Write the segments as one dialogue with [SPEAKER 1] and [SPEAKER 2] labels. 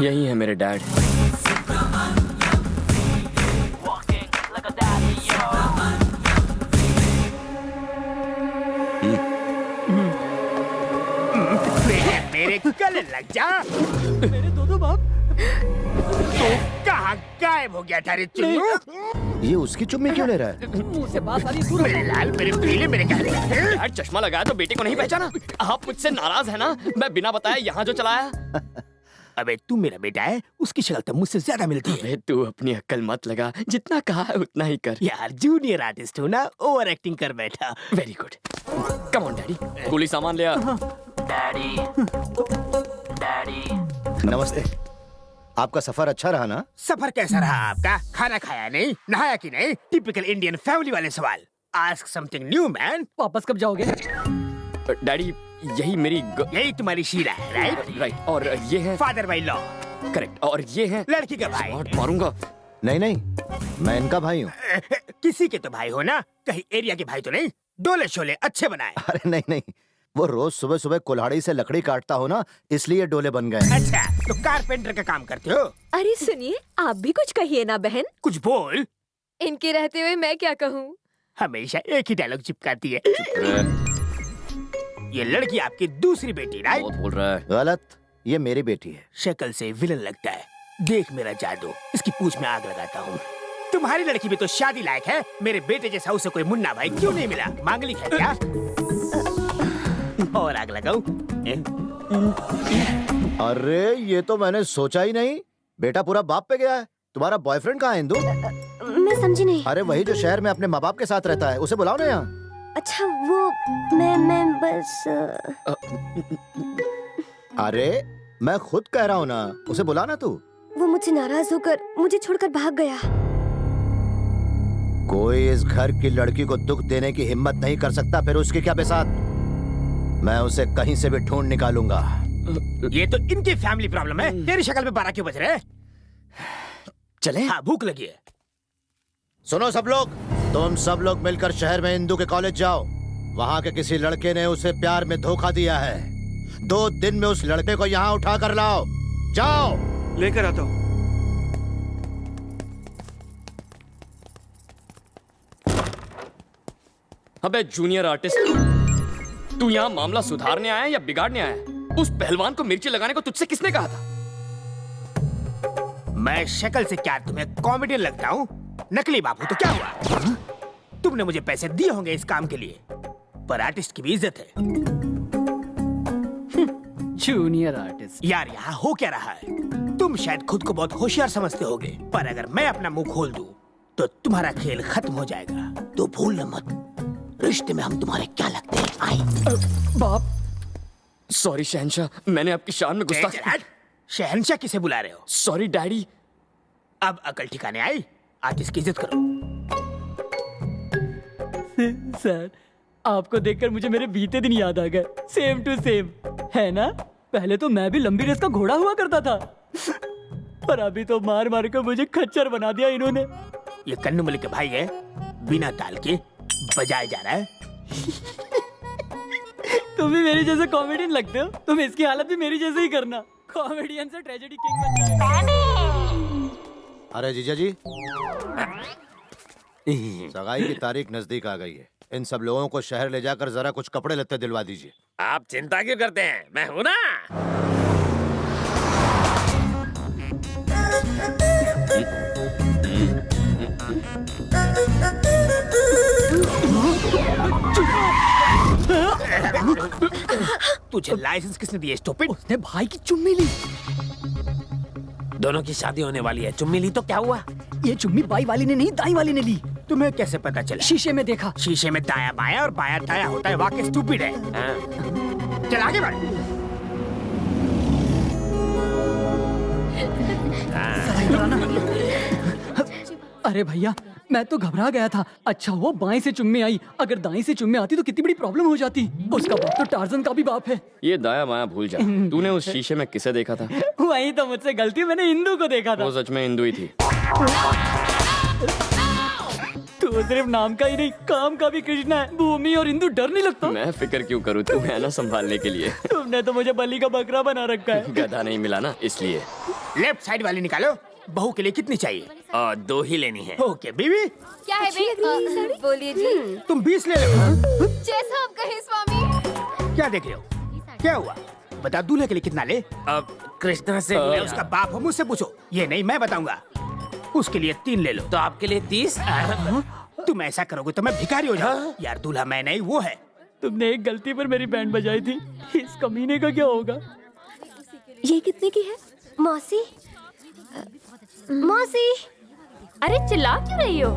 [SPEAKER 1] यही है मेरे डैड।
[SPEAKER 2] मेरे गले लग जा।
[SPEAKER 3] मेरे दो बाप।
[SPEAKER 2] तो कहाँ गायब हो गया था रे चुन्नू?
[SPEAKER 4] ये उसकी चुम्मी क्यों ले रहा है?
[SPEAKER 3] मुंह से बात सारी दूर
[SPEAKER 2] मेरे लाल, मेरे पीले, मेरे काले।
[SPEAKER 1] डैड चश्मा लगाया तो बेटे को नहीं पहचाना? आप मुझसे नाराज है ना? मैं बिना बताए यहाँ जो चलाया।
[SPEAKER 2] अबे तू मेरा बेटा है, उसकी शक्ल तो मुझसे ज्यादा मिलती है।
[SPEAKER 1] अबे तू अपनी अक्ल मत लगा, जितना कहा है उतना ही कर।
[SPEAKER 2] यार जूनियर आर्टिस्ट हूँ ना, ओवर एक्टिंग कर बैठा।
[SPEAKER 1] Very good. Come on daddy, गोली सामान ले आ।
[SPEAKER 2] Daddy, daddy.
[SPEAKER 4] नमस्ते। आपका सफर अच्छा रहा ना?
[SPEAKER 2] सफर कैसा रहा आपका? खाना खाया नहीं, नहाया कि नहीं? टिपिकल इंडियन फैमिली वाले सवाल। Ask something new man.
[SPEAKER 3] वापस कब जाओगे?
[SPEAKER 1] डैडी यही मेरी
[SPEAKER 2] यही तुम्हारी शीला है, राइट?
[SPEAKER 1] राइट। और ये है
[SPEAKER 2] फादर बाई लॉ।
[SPEAKER 1] करेक्ट। और ये है
[SPEAKER 2] लड़की का भाई।
[SPEAKER 1] स्मार्ट मारूंगा।
[SPEAKER 4] नहीं नहीं, मैं इनका भाई हूँ।
[SPEAKER 2] किसी के तो भाई हो ना, कहीं एरिया के भाई तो नहीं? डोले शोले अच्छे बनाए।
[SPEAKER 4] अरे नहीं नहीं, वो रोज सुबह सुबह कुल्हाड़ी से लकड़ी काटता हो ना, इसलिए डोले बन गए।
[SPEAKER 2] अच्छा, तो कारपेंटर का काम करते हो?
[SPEAKER 5] अरे सुनिए, आप भी कुछ कहिए ना बहन।
[SPEAKER 2] कुछ बोल।
[SPEAKER 5] इनके रहते हुए मैं क्या कहूँ?
[SPEAKER 2] हमेशा एक ही डायलॉग चिपकाती है। ये लड़की आपकी दूसरी बेटी, राइट?
[SPEAKER 1] बहुत बोल रहा है।
[SPEAKER 4] गलत, ये मेरी बेटी है।
[SPEAKER 2] शक्ल से विलन लगता है। देख मेरा जादू, इसकी पूंछ में आग लगाता हूँ। तुम्हारी लड़की भी तो शादी लायक है। मेरे बेटे जैसा उसे कोई मुन्ना भाई क्यों नहीं मिला? मांगलिक है क्या? और आग लगाऊं?
[SPEAKER 4] अरे ये तो मैंने सोचा ही नहीं। बेटा पूरा बाप पे गया है। तुम्हारा बॉयफ्रेंड कहाँ है इंदु?
[SPEAKER 5] मैं समझी नहीं।
[SPEAKER 4] अरे वही जो शहर में अपने माँ बाप के साथ रहता है, उसे बुलाओ ना यहाँ।
[SPEAKER 5] अच्छा वो मैं बस
[SPEAKER 4] अरे मैं खुद कह रहा हूँ ना, उसे बुला ना तू।
[SPEAKER 5] वो मुझसे नाराज होकर मुझे छोड़कर भाग गया।
[SPEAKER 4] कोई इस घर की लड़की को दुख देने की हिम्मत नहीं कर सकता, फिर उसकी क्या बेसात। मैं उसे कहीं से भी ढूंढ निकालूंगा।
[SPEAKER 2] ये तो इनकी फैमिली प्रॉब्लम है। तेरी शक्ल में 12 क्यों बज रहे हैं?
[SPEAKER 1] चले?
[SPEAKER 2] हाँ, भूख लगी है।
[SPEAKER 4] सुनो सब लोग, तुम सब लोग मिलकर शहर में इंदु के कॉलेज जाओ। वहाँ के किसी लड़के ने उसे प्यार में धोखा दिया है। 2 दिन में उस लड़के को यहाँ उठा कर लाओ। जाओ।
[SPEAKER 6] लेकर आता हूँ।
[SPEAKER 1] अबे जूनियर आर्टिस्ट, तू यहाँ मामला सुधारने आया या बिगाड़ने आया? उस पहलवान को मिर्ची लगाने को तुझसे किसने कहा था?
[SPEAKER 2] मैं शक्ल से क्या तुम्हें कॉमेडियन लगता हूँ? नकली बाबू तो क्या हुआ? तुमने मुझे पैसे दिए होंगे इस काम के लिए, पर आर्टिस्ट की भी इज्जत है।
[SPEAKER 3] Junior artist.
[SPEAKER 2] यार यहाँ हो क्या रहा है? तुम शायद खुद को बहुत होशियार समझते होगे, पर अगर मैं अपना मुंह खोल दूं, तो तुम्हारा खेल खत्म हो जाएगा। तो भूलना मत, रिश्ते में हम तुम्हारे क्या लगते हैं? आई
[SPEAKER 3] बाप।
[SPEAKER 1] सॉरी शहंशाह, मैंने आपकी शान में गुस्ताखी।
[SPEAKER 2] शहंशाह किसे बुला रहे हो?
[SPEAKER 1] Sorry daddy.
[SPEAKER 2] अब अकल ठिकाने आई? आर्टिस्ट की इज्जत करो।
[SPEAKER 3] सर, आपको देखकर मुझे मेरे बीते दिन याद आ गए। सेम टू सेम, है ना? पहले तो मैं भी लंबी रेस का घोड़ा हुआ करता था, पर अभी तो मार मार कर मुझे खच्चर बना दिया इन्होंने।
[SPEAKER 2] ये कन्नू मलिक के भाई है, बिना ताल के बजाया जा रहा है।
[SPEAKER 3] तुम भी मेरी जैसे कॉमेडियन लगते हो। तुम इसकी हालत भी मेरी जैसे ही करना। कॉमेडियन से ट्रेजेडी किंग बन जाएगा।
[SPEAKER 4] अरे जीजा जी, सगाई की तारीख नजदीक आ गई है। इन सब लोगों को शहर ले जाकर जरा कुछ कपड़े लत्ते दिलवा दीजिए।
[SPEAKER 6] आप चिंता क्यों करते हैं? मैं हूं ना।
[SPEAKER 2] तुझे लाइसेंस किसने दिया स्टूपिड?
[SPEAKER 3] उसने भाई की चुम्मी ली।
[SPEAKER 6] दोनों की शादी होने वाली है। चुम्मी ली तो क्या हुआ?
[SPEAKER 3] ये चुम्मी बाई वाली ने नहीं, दाई वाली ने ली।
[SPEAKER 2] तुम्हें कैसे पता चला?
[SPEAKER 3] शीशे में देखा।
[SPEAKER 2] शीशे में दाया बाया और बाया दाया होता है। वाकई स्टूपिड है।
[SPEAKER 6] हाँ।
[SPEAKER 2] चल आगे बढ़।
[SPEAKER 3] अरे भैया, मैं तो घबरा गया था। अच्छा वो बाएं से चुम्मी आई, अगर दाएं से चुम्मी आती तो कितनी बड़ी प्रॉब्लम हो जाती। उसका बाप तो टार्जन का भी बाप है।
[SPEAKER 1] ये दाया माया भूल जा। तूने उस शीशे में किसे देखा था?
[SPEAKER 3] वही तो मुझसे गलती, मैंने इंदु को देखा था।
[SPEAKER 1] वो सच में हिंदू ही थी।
[SPEAKER 3] तो सिर्फ नाम का ही नहीं, काम का भी कृष्णा है। भूमि और इंदु डर नहीं लगता?
[SPEAKER 1] मैं फिक्र क्यों करूँ, तू है ना संभालने के लिए।
[SPEAKER 3] तुमने तो मुझे बलि का बकरा बना रखा है।
[SPEAKER 1] गधा नहीं मिला ना, इसलिए।
[SPEAKER 2] लेफ्ट साइड वाली निकालो। बहू के लिए कितनी चाहिए?
[SPEAKER 6] 2 ही लेनी है।
[SPEAKER 2] ओके बीवी,
[SPEAKER 5] क्या है भाई? बोलिए जी।
[SPEAKER 2] तुम 20 ले लो।
[SPEAKER 5] जैसा आप कहें स्वामी।
[SPEAKER 2] क्या देख रहे हो? क्या हुआ? बता, दूल्हे के लिए कितना ले?
[SPEAKER 6] अब कृष्णा से
[SPEAKER 2] मैं उसका बाप हूँ, मुझसे पूछो। ये नहीं, मैं बताऊंगा। उसके लिए 3 ले लो।
[SPEAKER 6] तो आपके लिए 30।
[SPEAKER 2] तुम ऐसा करोगे तो मैं भिखारी हो जाऊँ। यार दूल्हा मैं नहीं, वो है।
[SPEAKER 3] तुमने एक गलती पर मेरी बैंड बजाई थी, इस कमीने का क्या होगा?
[SPEAKER 5] ये कितने की है? मौसी, मौसी,
[SPEAKER 7] अरे चिल्ला क्यों रही हो?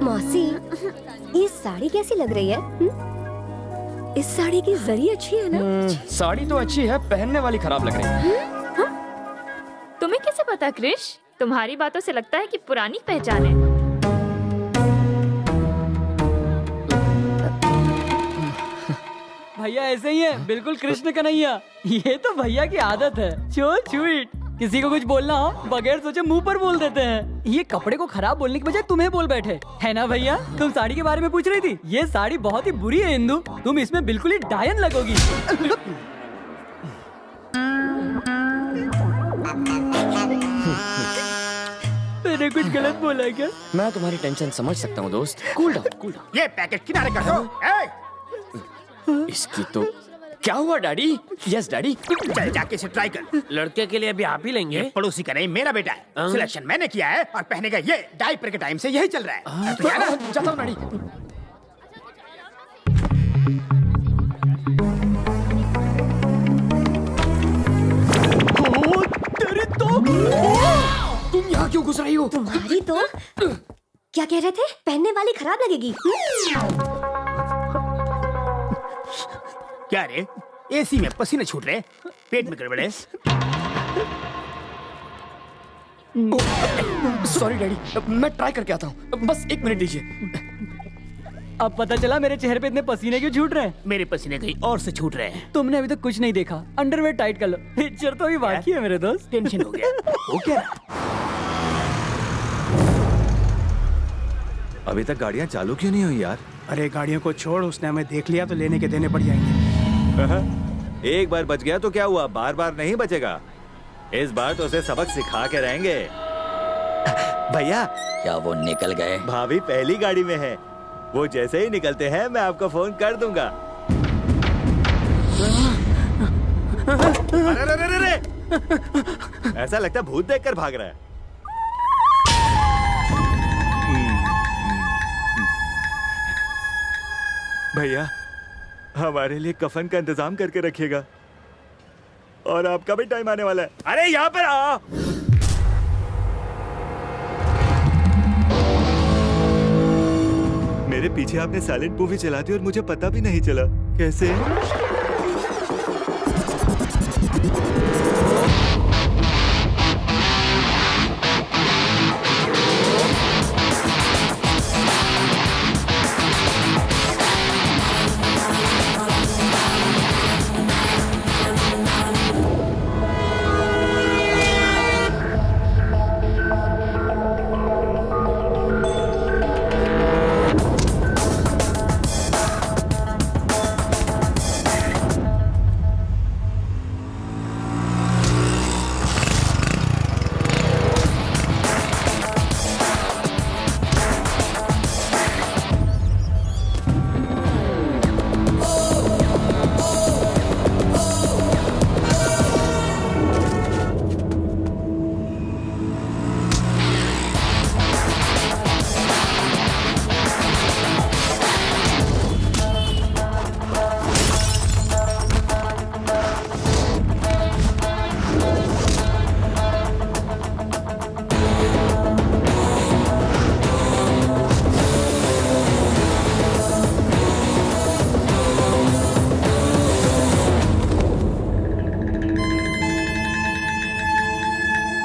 [SPEAKER 5] मौसी, ये साड़ी कैसी लग रही है? इस साड़ी की जरी अच्छी है ना?
[SPEAKER 1] साड़ी तो अच्छी है, पहनने वाली खराब लग रही है।
[SPEAKER 7] तुम्हें कैसे पता क्रिश? तुम्हारी बातों से लगता है कि पुरानी पहचान है।
[SPEAKER 3] भैया ऐसे ही है, बिल्कुल कृष्ण कन्हैया। ये तो भैया की आदत है, सो स्वीट। किसी को कुछ बोलना हो बगैर सोचे मुंह पर बोल देते हैं। ये कपड़े को खराब बोलने की बजाय तुम्हें बोल बैठे, है ना भैया? तुम साड़ी के बारे में पूछ रही थी। ये साड़ी बहुत ही बुरी है इंदु, तुम इसमें बिल्कुल ही डायन लगोगी। मैंने कुछ गलत बोला क्या?
[SPEAKER 1] मैं तुम्हारी टेंशन समझ सकता हूँ दोस्त। Cool down, cool down.
[SPEAKER 2] ये पैकेट किनारे कर दो।
[SPEAKER 1] इसकी तो क्या हुआ डैडी? Yes daddy.
[SPEAKER 2] चल जाके इसे ट्राई कर।
[SPEAKER 6] लड़के के लिए अभी आप ही लेंगे?
[SPEAKER 2] पड़ोसी का नहीं, मेरा बेटा है। सिलेक्शन मैंने किया है और पहनेगा ये। डायपर के टाइम से यही चल रहा है। तो यार,
[SPEAKER 1] जाता हूँ डैडी।
[SPEAKER 3] तेरी तो
[SPEAKER 1] तुम यहाँ क्यों घुस रही हो?
[SPEAKER 5] तुम्हारी तो क्या कह रहे थे? पहनने वाली खराब लगेगी।
[SPEAKER 2] क्या रे, एसी में पसीने छूट रहे, पेट में गड़बड़ है।
[SPEAKER 1] सॉरी डैडी, मैं ट्राई करके आता हूँ। बस 1 मिनट दीजिए।
[SPEAKER 3] अब पता चला मेरे चेहरे पे इतने पसीने क्यों छूट रहे हैं।
[SPEAKER 2] मेरे पसीने कहीं और से छूट रहे हैं।
[SPEAKER 3] तुमने अभी तक कुछ नहीं देखा। अंडरवेयर टाइट कर लो, पिक्चर तो अभी बाकी है मेरे दोस्त।
[SPEAKER 2] टेंशन हो गया। हो क्या?
[SPEAKER 8] अभी तक गाड़ियां चालू क्यों नहीं हुई यार?
[SPEAKER 9] अरे गाड़ियों को छोड़, उसने हमें देख लिया तो लेने के देने पड़ जाएंगे।
[SPEAKER 8] एक बार बच गया तो क्या हुआ, बार बार नहीं बचेगा। इस बार तो उसे सबक सिखा के रहेंगे। भैया,
[SPEAKER 10] क्या वो निकल गए?
[SPEAKER 8] भाभी पहली गाड़ी में है। वो जैसे ही निकलते हैं मैं आपको फोन कर दूंगा। अरे, अरे, अरे, अरे! ऐसा लगता है भूत देखकर भाग रहा है। भैया, हमारे लिए कफन का इंतजाम करके रखिएगा। और आपका भी टाइम आने वाला है। अरे यहाँ पर आ। मेरे पीछे आपने साइलेंट मूवी चला दी और मुझे पता भी नहीं चला। कैसे?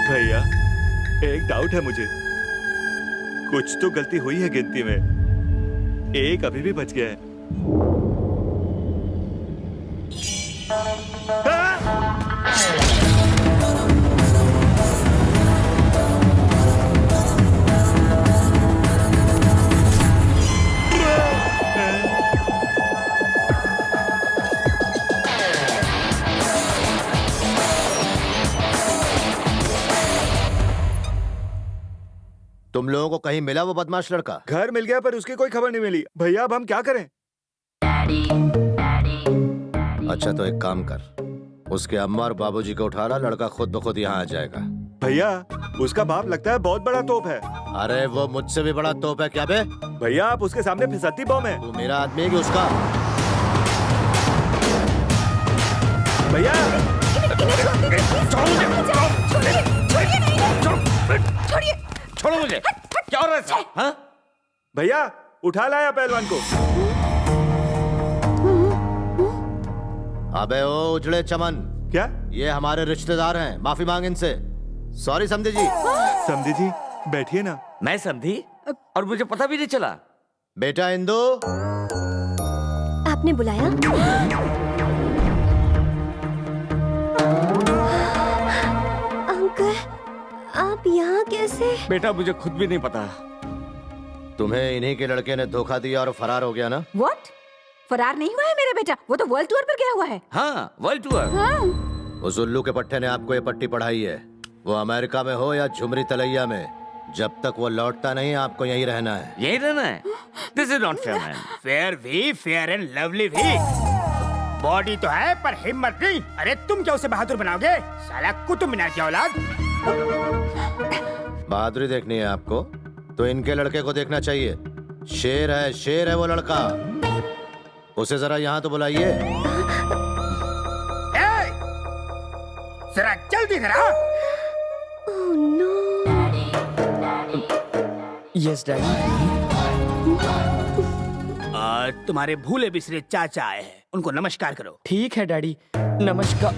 [SPEAKER 8] भैया, एक डाउट है मुझे। कुछ तो गलती हुई है गिनती में। एक अभी भी बच गया है।
[SPEAKER 4] तुम लोगों को कहीं मिला वो बदमाश लड़का?
[SPEAKER 8] घर मिल गया पर उसकी कोई खबर नहीं मिली। भैया अब हम क्या करें?
[SPEAKER 4] अच्छा तो एक काम कर, उसके अम्मा और बाबूजी को उठा ला, लड़का खुद ब खुद यहाँ आ जाएगा।
[SPEAKER 8] भैया उसका बाप लगता है बहुत बड़ा तोप है।
[SPEAKER 4] अरे वो मुझसे भी बड़ा तोप है क्या बे?
[SPEAKER 8] भैया आप उसके सामने फिसलती बम है।
[SPEAKER 4] तू मेरा आदमी है कि उसका?
[SPEAKER 8] भैया
[SPEAKER 1] छोड़ो मुझे। क्या हो रहा है? हाँ?
[SPEAKER 8] भैया उठा लाया पहलवान को।
[SPEAKER 4] अबे ओ उजड़े चमन,
[SPEAKER 8] क्या?
[SPEAKER 4] ये हमारे रिश्तेदार हैं, माफी मांग इनसे। सॉरी समझे जी।
[SPEAKER 8] समझी जी बैठिए ना।
[SPEAKER 6] मैं समझी और मुझे पता भी नहीं चला।
[SPEAKER 4] बेटा इंदु,
[SPEAKER 5] आपने बुलाया? अंकल, आप यहाँ कैसे?
[SPEAKER 6] बेटा मुझे खुद भी नहीं पता।
[SPEAKER 4] तुम्हें इन्हीं के लड़के ने धोखा दिया और फरार हो गया ना?
[SPEAKER 10] व्हाट? फरार नहीं हुआ है मेरा बेटा, वो तो वर्ल्ड टूर पर गया हुआ है।
[SPEAKER 6] हाँ वर्ल्ड टूर।
[SPEAKER 10] हाँ।
[SPEAKER 4] उस उल्लू के पट्टे ने आपको ये पट्टी पढ़ाई है। वो अमेरिका में हो या झुमरी तलैया में, जब तक वो लौटता नहीं आपको यहीं रहना है।
[SPEAKER 6] यही रहना है? This is not fair man.
[SPEAKER 2] Fair भी, फेयर एंड लवली भी। बॉडी तो है पर हिम्मत नहीं। अरे तुम क्या उसे बहादुर बनाओगे? साला कुतुब मीनार की औलाद।
[SPEAKER 4] बहादुरी देखनी है आपको तो इनके लड़के को देखना चाहिए। शेर है वो लड़का। उसे जरा यहाँ तो बुलाइए।
[SPEAKER 2] जरा जल्दी जरा।
[SPEAKER 5] Oh no.
[SPEAKER 1] Yes daddy.
[SPEAKER 2] तुम्हारे भूले बिसरे चाचा आए हैं, उनको नमस्कार करो।
[SPEAKER 1] ठीक है डैडी, नमस्कार।